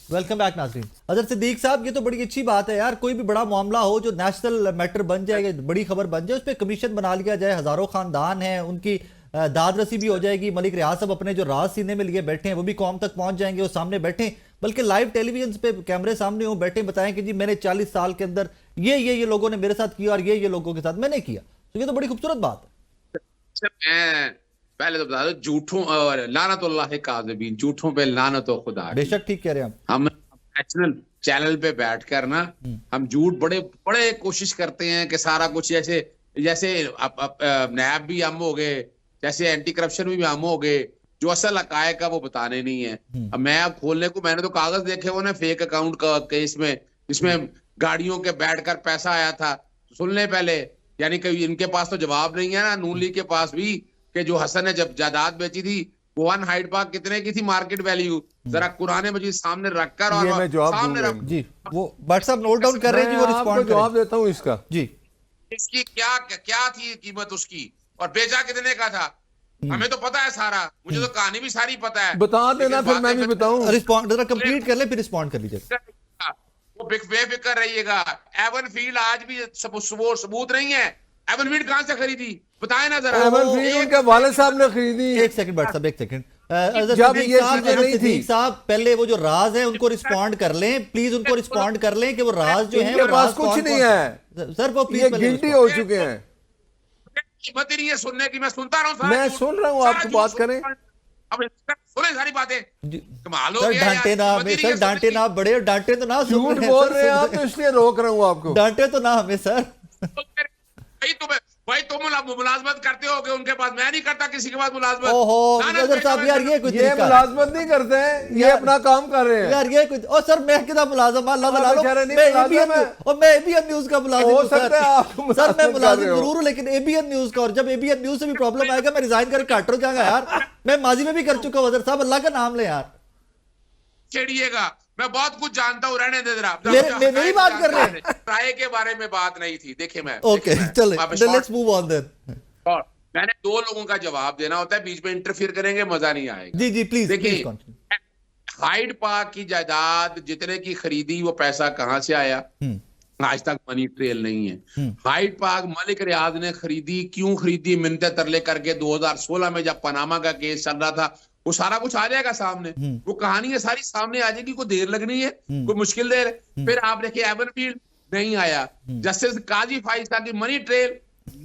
Welcome back नाज़रीन। अजहर सिद्दीक साहब, ये तो बड़ी अच्छी बात है यार, कोई भी बड़ा मामला हो जो नेशनल मैटर बन जाए, बड़ी खबर बन जाए, उस पर कमीशन बना लिया जाए। हजारों खानदान हैं, उनकी दाद रसी भी हो जाएगी। मलिक रियाज साहब अपने जो राज सीने में लिए बैठे हैं वो भी कौम तक पहुंच जाएंगे, वो सामने बैठे, बल्कि लाइव टेलीविजन पे कैमरे सामने हो बैठे, बताएं कि जी मैंने 40 साल के अंदर ये लोगों ने मेरे साथ किया और ये लोगों के साथ मैंने किया। तो ये तो बड़ी खूबसूरत बात है। मैं पहले तो बता दो, झूठों और लानतुल्लाह काज़िबीन, झूठों पे लानत व खुदा की। बेशक ठीक कह रहे हैं हम नेशनल चैनल पे बैठकर ना हम झूठ बड़े बड़े कोशिश करते हैं कि सारा कुछ जैसे जैसे नैब भी हम हो गए, जैसे एंटी करप्शन भी हम हो गए, जो असल हकायक है वो बताने नहीं है। अब मैं अब खोलने को, मैंने तो कागज देखे हुए ना फेक अकाउंट का केस में, जिसमें गाड़ियों के बैठकर पैसा आया था। सुन ले पहले, यानी कि इनके पास तो जवाब नहीं है ना, नून लीग के पास भी, कि जो हसन ने जब जायदाद बेची थी वो 1 हाइड पार्क कितने की थी मार्केट वैल्यू, जरा कुरान मजीद सामने रखकर और मैं जवाब सामने रख जी। वो व्हाट्सएप नोट डाउन कर रहे हैं जी, वो रिस्पॉन्ड जवाब देता हूँ इसका जी। इसकी क्या क्या थी कीमत उसकी, और बेचा कितने का था, हमें तो पता है सारा, मुझे तो कहानी भी सारी पता है। बता देना, फिर मैं भी बताऊं। रिस्पॉन्ड जरा कंप्लीट कर ले, फिर रिस्पॉन्ड कर लीजिए। वो बेफिक्र रहिएगा। एवन फील्ड आज भी सबूत नहीं है। एवन फील्ड कहां से खरीदी बताएं ना जरा। एवन फील्ड उनके वालिद साहब ने खरीदी। एक सेकंड बैठ साहब, एक सेकंड। जब ये चीजें नहीं थी साहब, पहले वो जो राज है उनको रिस्पॉन्ड कर लें प्लीज, उनको रिस्पॉन्ड कर लें कि वो राज जो है इनके पास कुछ नहीं है सर, वो ये गिल्टी हो चुके हैं। हिम्मत ही नहीं है सुनने की, मैं सुनता रहा हूँ, मैं सुन रहा हूँ, आपको बात करें। अब सुने सारी बातें, कमाल हो सर। गया डांटे ना हमें सर, डांटे ना, बड़े डांटे तो ना, झूठ बोल रहे हैं आप, तो इसलिए रोक रहा हूँ आपको। डांटे तो ना हमें सर। भाई तुम मुलाजमत करते हो कि उनके पास, मैं नहीं करता किसी के पास मुलाजमत। ओहो अजहर साहब यार, ये ये मुलाजमत नहीं करते हैं, ये अपना काम कर रहे हैं यार। ये कुछ ओ सर, मैं कितना मुलाजम, अल्लाह ताला लो, मैं एबीएन न्यूज़ का मुलाजिम हो हूं सकता है आप सर। मैं मुलाजिम जरूर हूं, लेकिन एबीएन न्यूज़ का, और जब एबीएन न्यूज़ से भी प्रॉब्लम आएगा मैं रिजाइन करके काट हो जाऊंगा यार। मैं माजी में भी कर चुका हूं अजहर साहब, अल्लाह का नाम ले यार। छेड़िएगा, मैं बहुत कुछ जानता हूँ, रहने दे जरा। मेरी बात कर रहे हैं, राय के बारे में बात नहीं थी। देखिए मैं, ओके चले, लेट्स मूव ऑन देन। मैंने 2 लोगों का जवाब देना होता है, बीच में इंटरफियर करेंगे मजा नहीं आएगा। जी जी प्लीज। देखिए, हाइड पार्क की जायदाद जितने की खरीदी, वो पैसा कहां से आया, आज तक मनी ट्रेल नहीं है। हाइड पार्क मलिक रियाज ने खरीदी, क्यों खरीदी, मिन्नते तरले करके 2016 में जब पनामा का केस चल रहा था, वो सारा कुछ आ जाएगा सामने, वो कहानी है सारी सामने आ जाएगी। कोई देर लगनी है, कोई मुश्किल देर है। फिर आप देखिए एवनफील्ड नहीं आया, जस्टिस काजी फाइज की मनी ट्रेल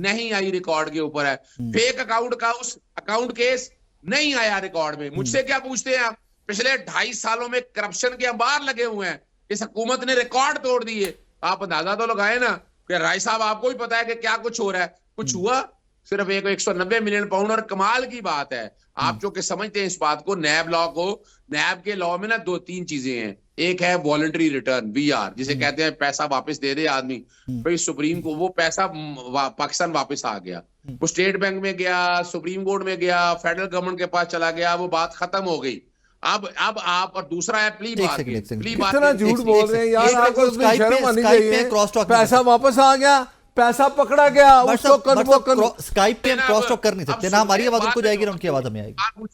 नहीं आई, रिकॉर्ड के ऊपर है। फेक अकाउंट का उस अकाउंट केस नहीं आया रिकॉर्ड में। मुझसे क्या पूछते हैं आप, पिछले 2.5 सालों में करप्शन के अंबार लगे हुए हैं, इस हुकूमत ने रिकॉर्ड तोड़ दिए। आप अंदाजा तो लगाए ना कि राय साहब, आपको भी पता है कि क्या कुछ हो रहा है। कुछ हुआ सिर्फ 190 मिलियन पाउंड। और कमाल की बात है, आप जो कि समझते हैं इस बात को, नैब लॉ को, नैब के लॉ में ना 2-3 चीजें हैं। एक है वॉलंटरी रिटर्न, वीआर, जिसे कहते हैं पैसा वापस दे दे आदमी। भाई सुप्रीम को वो पैसा पाकिस्तान वापस आ गया, वो स्टेट बैंक में गया, सुप्रीम कोर्ट में गया, फेडरल गवर्नमेंट के पास चला गया, वो बात खत्म हो गई। अब आप, और दूसरा है प्ली बात। कितना झूठ बोल रहे हैं यार, आपको शर्म आनी चाहिए। पैसा वापस आ गया, पैसा पकड़ा गया, उसको स्काइप पे हम क्रॉस टॉक कर नहीं सकते ना, हमारी आवाज उनको जाएगी ना उनकी आवाज हमें आएगी।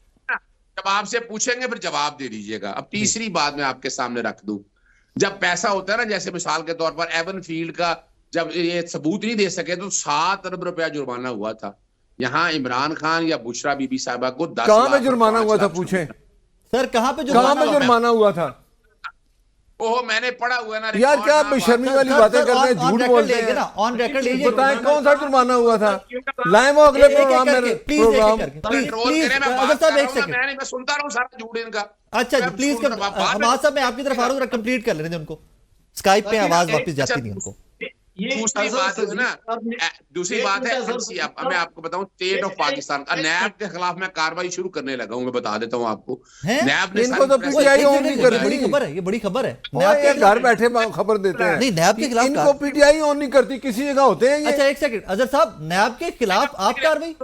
जब आपसे पूछेंगे फिर जवाब दे दीजिएगा। अब तीसरी बात मैं आपके सामने रख दूं, जब पैसा होता है ना, जैसे मिसाल के तौर पर एवन फील्ड का जब ये सबूत नहीं दे सके तो 7 अरब रुपया जुर्माना हुआ था। यहाँ इमरान खान या बुशरा बीबी साहिबा को 10 कहां में जुर्माना हुआ था, पूछे सर कहां पे जुर्माना हुआ था? ओहो, मैंने पढ़ा हुआ ना यार, क्या बेशर्मी वाली बातें कर रहे हैं, झूठ बोलते हैं ना। ऑन रिकॉर्ड लीजिए, बताएं कौन सा जुर्माना हुआ था, लाइव अगले प्रोग्राम में, प्रोग्राम मैं सुनता रहा हूं सारा झूठ इनका। अच्छा जी प्लीज, हमारे साहब मैं आपकी तरफ आ रहा हूं, कंप्लीट कर लेने दें उनको, स्काइप पे आवाज वापस जाती नहीं उनको। दूसरी बात है ना, दूसरी बात है, मैं आपको बताऊं, स्टेट ऑफ पाकिस्तान नैब के खिलाफ मैं कार्रवाई शुरू करने लगा हूं। मैं बता देता हूं आपको, नैब ने इनको तो पीटीआई ऑन नहीं कर रही। बड़ी खबर है, ये बड़ी खबर है। नैब के घर बैठे खबर देते हैं, नहीं नैब के खिलाफ इनको पीटीआई ऑन नहीं करती, किसी जगह होते हैं ये। अच्छा एक सेकंड अजहर साहब, नैब के खिलाफ आप कार्रवाई,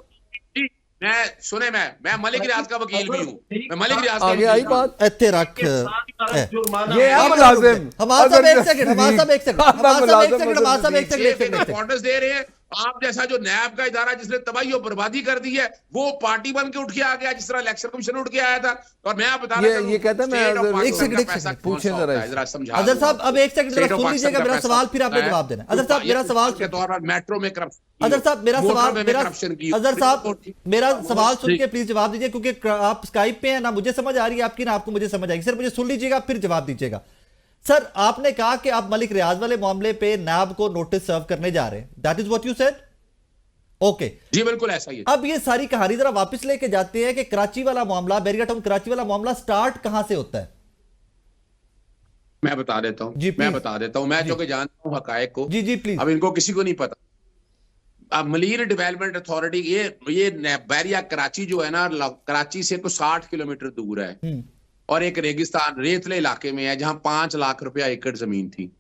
मैं मलिक रियाज का वकील भी हूँ, मैं मलिक रियाज का आगे आई बात, इत्ते रख ये है मुलाजिम। हमारा सब एक सेकंड, हमारा सब एक सेकंड, हमारा सब एक सेकंड, हमारा सब एक सेकंड ऑर्डर्स दे रहे हैं आप जैसा जो नैब का इदारा जिसने तबाही और बर्बादी कर दी है, वो पार्टी बन के उठ के आ गया, जिस तरह इलेक्शन कमीशन उठ के आया था। और मैं आप बता रहा हूं, ये कहता है मैं एक सेकंड पूछे जरा समझा अजहर साहब, अब एक सेकंड जरा सुन लीजिएगा मेरा सवाल, फिर आपने जवाब देना। अजहर साहब मेरा सवाल के तौर पर मेट्रो में करप्शन, अजहर साहब मेरा सवाल, अजहर साहब मेरा सवाल सुन के प्लीज जवाब दीजिए, क्योंकि आप स्काइप पे हैं, ना मुझे समझ आ रही है आपकी, ना आपको मुझे समझ आएगी। सर मुझे सुन लीजिएगा फिर जवाब दीजिएगा। सर आपने कहा कि आप मलिक रियाज वाले मामले पे नैब को नोटिस सर्व करने जा रहे हैं, that is what you said? Okay जी बिल्कुल ऐसा ही है। अब ये सारी कहानी जरा वापस लेके जाते हैं कि कराची वाला मामला, बैरिया टाउन कराची वाला मामला स्टार्ट कहां से होता है? मैं बता देता हूं, मैं बता देता हूं, मैं जो कि जानता हूं हकायक को। जी प्लीज। अब इनको किसी को नहीं पता। अब मलीर डेवलपमेंट अथॉरिटी, ये बैरिया कराची जो है ना, कराची से तो 60 किलोमीटर दूर है, और एक रेगिस्तान रेतले इलाके में है, जहां 5 लाख रुपया एकड़ जमीन थी।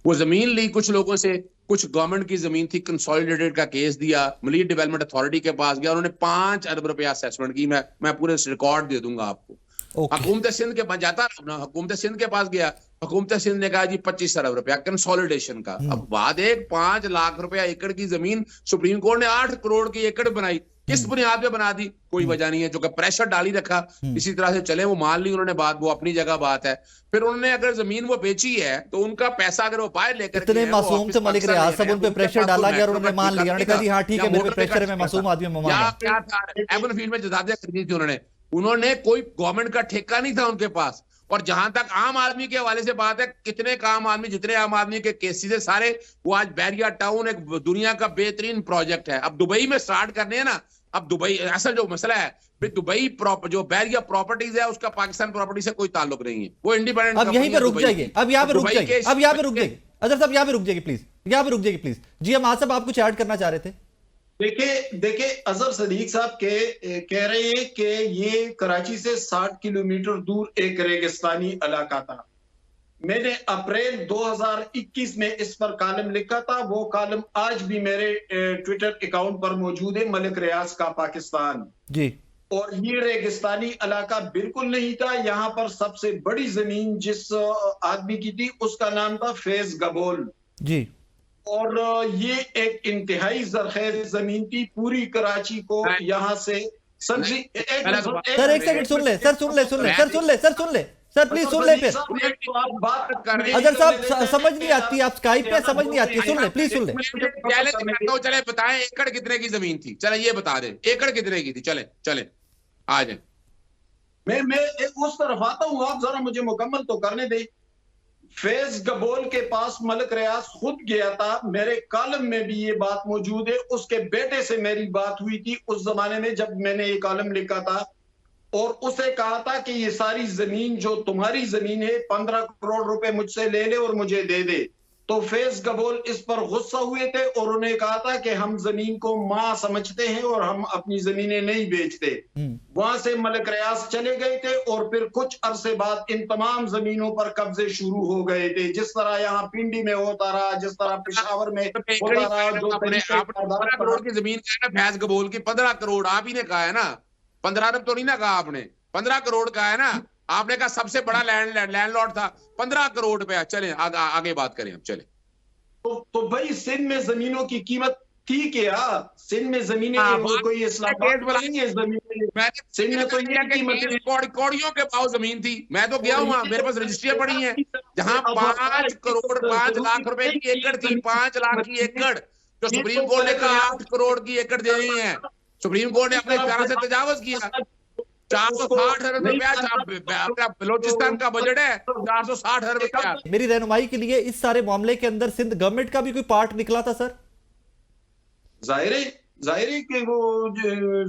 वो जमीन ली कुछ लोगों से, कुछ गवर्नमेंट की जमीन थी, कंसोलिडेटेड का केस दिया, मलीर डेवलपमेंट अथॉरिटी के पास गया, उन्होंने 5 अरब रुपया असेसमेंट की। मैं पूरे रिकॉर्ड दे दूंगा आपको। हुकूमत सिंध के पास जाता ना, हुकूमत सिंध के पास गया, हुकूमत सिंध ने कहा जी 25 अरब रुपया कंसोलिडेशन का। अब बात एक 5 लाख रुपया एकड़ की जमीन सुप्रीम कोर्ट ने 8 करोड़ की एकड़ बनाई, किस बुनियाद पे बना दी? कोई वजह नहीं है, जो कि प्रेशर डाली रखा, इसी तरह से चले, वो मान ली उन्होंने बात, वो अपनी जगह बात है। फिर उन्होंने अगर जमीन वो बेची है तो उनका पैसा अगर वो बाहर लेकर इतने मासूम से मलिक रियाज साहब उन पे प्रेशर डाला गया और उन्होंने मान लिया, उन्होंने कहा जी हाँ ठीक है मेरे पे प्रेशर है, मैं मासूम आदमी हूं, क्या था एवन फील्ड में जदादियां खरीदी थी उन्होंने कोई गवर्नमेंट का ठेका नहीं था उनके पास। और जहां तक आम आदमी के हवाले से बात है, कितने का आम आदमी, जितने आम आदमी के केसेस है सारे, वो आज बैरिया टाउन एक दुनिया का बेहतरीन प्रोजेक्ट है। अब दुबई में स्टार्ट करने हैं ना, अब दुबई असल जो मसला है, दुबई जो बैरिया प्रॉपर्टीज है उसका पाकिस्तान प्रॉपर्टी से कोई ताल्लुक नहीं है, वो इंडिपेंडेंट। अब यहीं पे रुक जाइए, अब यहाँ पे रुक जाइए, अब यहाँ पे रुक जाइए अजहर साहब, यहाँ पे रुक जाइए प्लीज, यहाँ पे रुक जाइए प्लीज। जी हम साहब आप कुछ ऐड करना चाह रहे थे? देखिए अजहर सदीक साहब कह रहे हैं कि ये कराची से 60 किलोमीटर दूर एक रेगिस्तानी इलाका था। मैंने अप्रैल 2021 में इस पर कॉलम लिखा था, वो कॉलम आज भी मेरे ट्विटर अकाउंट पर मौजूद है, मलिक रियाज का पाकिस्तान जी। और ये रेगिस्तानी इलाका बिल्कुल नहीं था। यहाँ पर सबसे बड़ी जमीन जिस आदमी की थी उसका नाम था फैज गबोल जी, और ये एक इंतहाई जरखेज जमीन थी, पूरी कराची को यहाँ से सर एक सेकंड सुन ले सर, सुन ले सर प्लीज सुन ले। फिर अजहर साहब समझ नहीं आती, आप स्काइप पे समझ नहीं आती, सुन ले प्लीज, सुन ले। चले बताएं एकड़ कितने की जमीन थी, चले ये बता दे एकड़ कितने की थी, चले आ जाए। मैं उस तरफ आता हूँ, आप जरा मुझे मुकम्मल तो करने दे। फैज गबोल के पास मलिक रियाज खुद गया था, मेरे कॉलम में भी ये बात मौजूद है। उसके बेटे से मेरी बात हुई थी उस जमाने में जब मैंने ये कॉलम लिखा था, और उसे कहा था कि ये सारी जमीन जो तुम्हारी जमीन है 15 करोड़ रुपए मुझसे ले ले और मुझे दे दे। तो फैज गबोल इस पर गुस्सा हुए थे और उन्हें कहा था कि हम जमीन को मां समझते हैं और हम अपनी जमीनें नहीं बेचते। वहां से मलिक रियाज चले गए थे और फिर कुछ अरसे बाद इन तमाम जमीनों पर कब्जे शुरू हो गए थे, जिस तरह यहाँ पिंडी में होता रहा, जिस तरह पेशावर में होता रहा। जो 15 करोड़ की जमीन का है ना फैज गबोल की, 15 करोड़ आप ही ने कहा है ना, 15 अरब तो नहीं ना कहा आपने, 15 करोड़ का है ना, आपने कहा सबसे बड़ा लैंडलॉर्ड था, 15 करोड़ रुपया। चले आगे बात करें हम, चले। तो भाई सिंध में जमीनों की कीमत थी क्या? सिंध में जमीनें कोई इस्लामाबाद नहीं है, जमीन सिंध में तो ये कीमत कौड़ियों के भाव जमीन थी। मैं तो गया हूँ, मेरे पास रजिस्ट्रियां पड़ी हैं, जहां 5 करोड़ 5 लाख रुपए की एकड़ थी, 5 लाख की एकड़, जो सुप्रीम कोर्ट ने कहा 8 करोड़ की एकड़ देनी है। सुप्रीम कोर्ट ने अपने इख्तियार से तजावुज किया। 460 अरब रुपया बलोचिस्तान का बजट है, 460 अरब रुपया। मेरी रहनुमाई के लिए, इस सारे मामले के अंदर सिंध गवर्नमेंट का भी कोई पार्ट निकला था सर? जाहिर है कि वो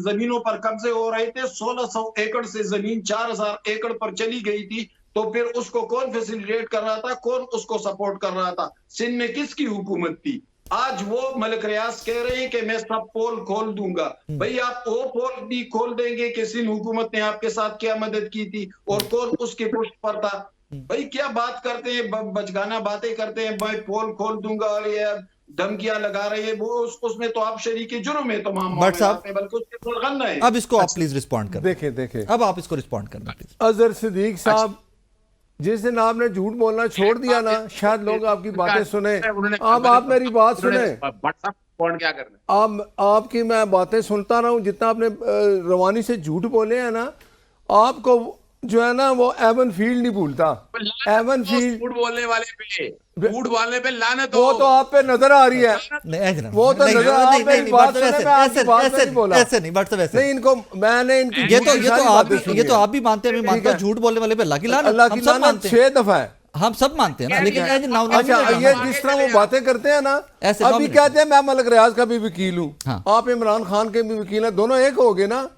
जमीनों पर कब्जे हो रहे थे। 1600 एकड़ से जमीन 4000 एकड़ पर चली गई थी, तो फिर उसको कौन फैसिलिटेट कर रहा था, कौन उसको सपोर्ट कर रहा था? सिंध में किसकी हुकूमत थी? आज वो मलिक रियाज कह रहे हैं कि मैं सब पोल खोल दूंगा। भाई आप वो पोल भी खोल देंगे कि सिंध हुकूमत ने आपके साथ क्या मदद की थी और कौन उसके पुष्ट पर था? भाई क्या बात करते हैं, बचगाना बातें करते हैं, मैं पोल खोल दूंगा और ये धमकियां लगा रहे हैं, वो उसमें तो आप शरीके जुर्म है तमाम। बल्कि अब इसको आप प्लीज रिस्पॉन्ड कर। देखें अब आप इसको रिस्पॉन्ड करना प्लीज। अजहर सिद्दीक साहब, जिस दिन आपने झूठ बोलना छोड़ दिया ना, शायद लोग आपकी बातें सुने। अब आप मेरी बात सुने, कौन क्या करना है? आपकी मैं बातें सुनता रहा हूँ, जितना आपने रवानी से झूठ बोले हैं ना, आपको जो है ना वो एवन फील्ड नहीं भूलता। एवन फील्ड झूठ बोलने वाले पे, झूठ बोलने पे लानत वो हो। तो आप पे नजर आ रही है, वो तो नजर आ रही है। बात सुने, मैं आपकी बात नहीं बोला, ऐसे नहीं, बात सब ऐसे नहीं। इनको मैंने इनकी ये तो आप भी मानते हैं, मैं मानता हूं झूठ बोलने वाले पे अल्लाह की लानत, हम सब मानते हैं, 6 दफा है, हम सब मानते हैं ना। लेकिन अच्छा ये जिस तरह वो बातें करते हैं ना, ऐसे अभी कहते हैं मैं मलिक रियाज का भी वकील हूँ, हाँ। आप इमरान खान के भी वकील हैं, दोनों एक हो गए ना,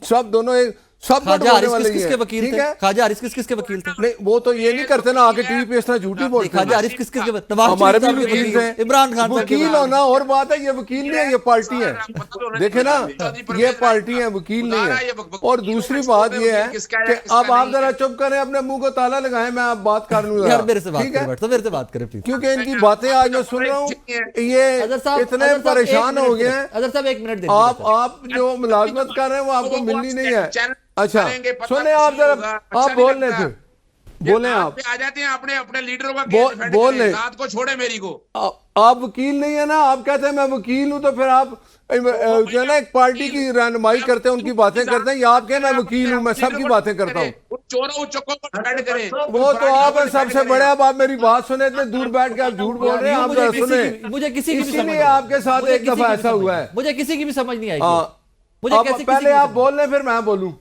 सब दोनों एक, सब ख्वाजा हारिस किसके वकील थे? ख्वाजा हारिस किसके वकील थे? नहीं वो तो ये नहीं करते ना, आके टीवी पे इस तरह झूठी बोलते हैं। ख्वाजा हारिस किसके हमारे भी वकील थे, इमरान खान वकील होना और बात है, ये वकील नहीं है, ये पार्टी है। देखे ना, ये पार्टी है, वकील नहीं है। और दूसरी बात ये है कि अब आप जरा चुप करें, अपने मुंह को ताला लगाएं, मैं आप बात कर लूंगा। यार मेरे से बात करें, मेरे से बात करें प्लीज, क्योंकि इनकी बातें आज मैं सुन रहा हूँ, ये इतने परेशान हो गए हैं। अजहर साहब 1 मिनट आप जो मुलाजमत कर रहे हैं वो आपको मिलनी नहीं है। अच्छा सुने, आप जरा आप बोल रहे थे, बोले आप आ जाते हैं अपने अपने लीडरों का बोल रहे, रात को छोड़े मेरी को। आप वकील नहीं है ना, आप कहते हैं मैं वकील हूं, तो फिर आप जो है ना एक पार्टी की रहनुमाई करते हैं, उनकी बातें करते हैं, या आप कहें मैं वकील हूं, मैं सबकी बातें करता हूँ। चोरों चक्कों को डिफेंड करें, वो तो आप सबसे बड़े। अब आप मेरी बात सुने, इतने दूर बैठ के आप झूठ बोल रहे हैं, आप जरा सुने। मुझे किसी की भी इसीलिए आपके साथ एक दफा ऐसा हुआ है, मुझे किसी की भी समझ नहीं आई। मुझे पहले आप बोल रहे फिर मैं बोलूं,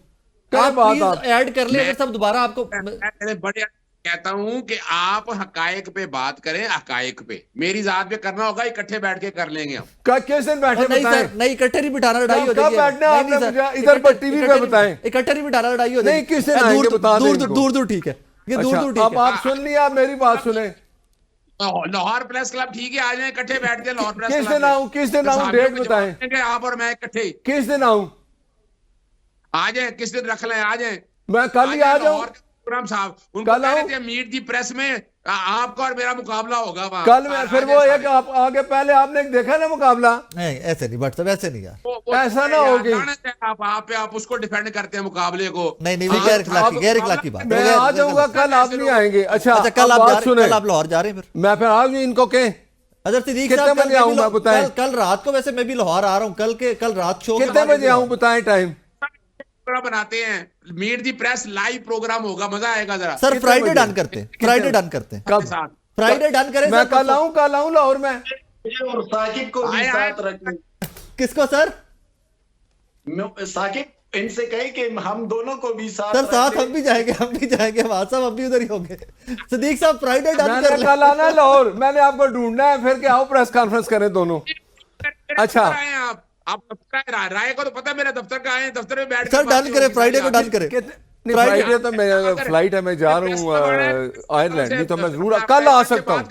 क्या बात आप ऐड कर ले सब दोबारा आपको। बड़े कहता हूं कि आप हकायक पे बात करें, हकायक पे। मेरी जात पे करना होगा, इकट्ठे बैठ के कर लेंगे हम। किस दिन बैठे बताएं? नहीं इकट्ठे नहीं बिठाना, लड़ाई हो जाएगी। बैठना आपने मुझे इधर पर टीवी पे बताएं। इकट्ठे नहीं बिठाना, लड़ाई हो जाएगी। नहीं किस दिन आएंगे बता दें। दूर ठीक है, ये दूर ठीक है। अब आप सुन लिया, मेरी बात सुने। लाहौर प्रेस क्लब ठीक है, आ जाए इकट्ठे बैठ के लाहौर प्रेस क्लब। किस दिन आऊं, किस दिन आऊं, डेट बताएं। आप और मैं इकट्ठे किस दिन आऊं? आ जाए, किस दिन रख लें, आ जाए। मैं कल ही आ जाऊं। प्रोग्राम साहब उनको कह रहे थे मीट दी प्रेस में आपका और मेरा मुकाबला होगा वहां कल में। फिर वो एक आप आगे पहले आपने देखा ना मुकाबला? नहीं ऐसे नहीं, बट सब ऐसे नहीं यार, ऐसा ना हो गई। आप उसको डिफेंड करते हैं मुकाबले को। नहीं गैर इखलाकी बात। मैं आ जाऊंगा, कल आप नहीं आएंगे। अच्छा कल आप लाहौर जा रहे हैं? फिर मैं फिर आज इनको कहें अजहर सिद्दीक कितने बजे आऊं मैं बताएं? कल रात को वैसे मैं भी लाहौर आ रहा हूं, कल रात शो कितने बजे आऊं बताएं टाइम? बनाते हैं मीट दी प्रेस लाइव प्रोग्राम होगा, मजा आएगा जरा। सर फ्राइडे डन करते हैं, फ्राइडे डन करते हैं। कब? फ्राइडे डन करें। मैं कल आऊं लाहौर में। और साकिब को भी साथ रखने। किसको सर? साकिब इनसे कहे कि हम दोनों को भी साथ। सर साथ हम भी जाएंगे वहां साहब, हम भी उधर ही होंगे। सिद्दीक साहब फ्राइडे डन कर ले। कल आना लाहौर, मैंने आपको ढूंढना है, फिर क्या आओ प्रेस कॉन्फ्रेंस करें दोनों। अच्छा आप राय को तो पता है, मेरा दफ्तर का आए, दफ्तर में बैठ सर डन करें, फ्राइडे को डन करें। फ्राइडे तो मेरा फ्लाइट है, मैं जा रहा हूँ आयरलैंड, नहीं तो मैं जरूर कल आ सकता हूँ।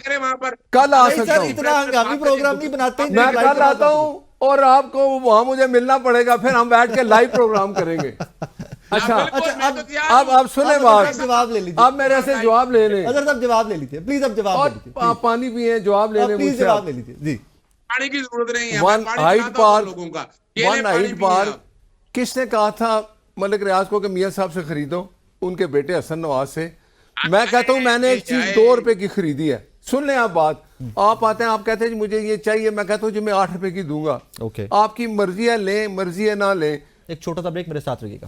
कल आ सकता हूँ, इतना हंगामी प्रोग्राम नहीं बनाते। मैं कल आता हूँ और आपको वहां मुझे मिलना पड़ेगा, फिर हम बैठ के लाइव प्रोग्राम करेंगे। अच्छा अब आप सुने बात, जवाब ले लीजिए। आप मेरे से जवाब ले लें। अजहर साहब जवाब ले लीजिए प्लीज, अब जवाब ले लीजिए। आप पानी पिए, जवाब ले लें, प्लीज जवाब ले लीजिए जी। पानी की जरूरत नहीं है। वन हाइट पार्क किसने कहा था मलिक रियाज को कि मियां साहब से खरीदो? उनके बेटे हसन नवाज से। मैं कहता हूं मैंने एक चीज 2 रुपए की खरीदी है। सुन लें आप बात। आप आते हैं, आप कहते हैं मुझे ये चाहिए, मैं कहता हूं जी मैं 8 रुपए की दूंगा। ओके, आपकी मर्जी है लें, मर्जी है ना लें। एक छोटा सा ब्रेक, मेरे साथ रहिएगा।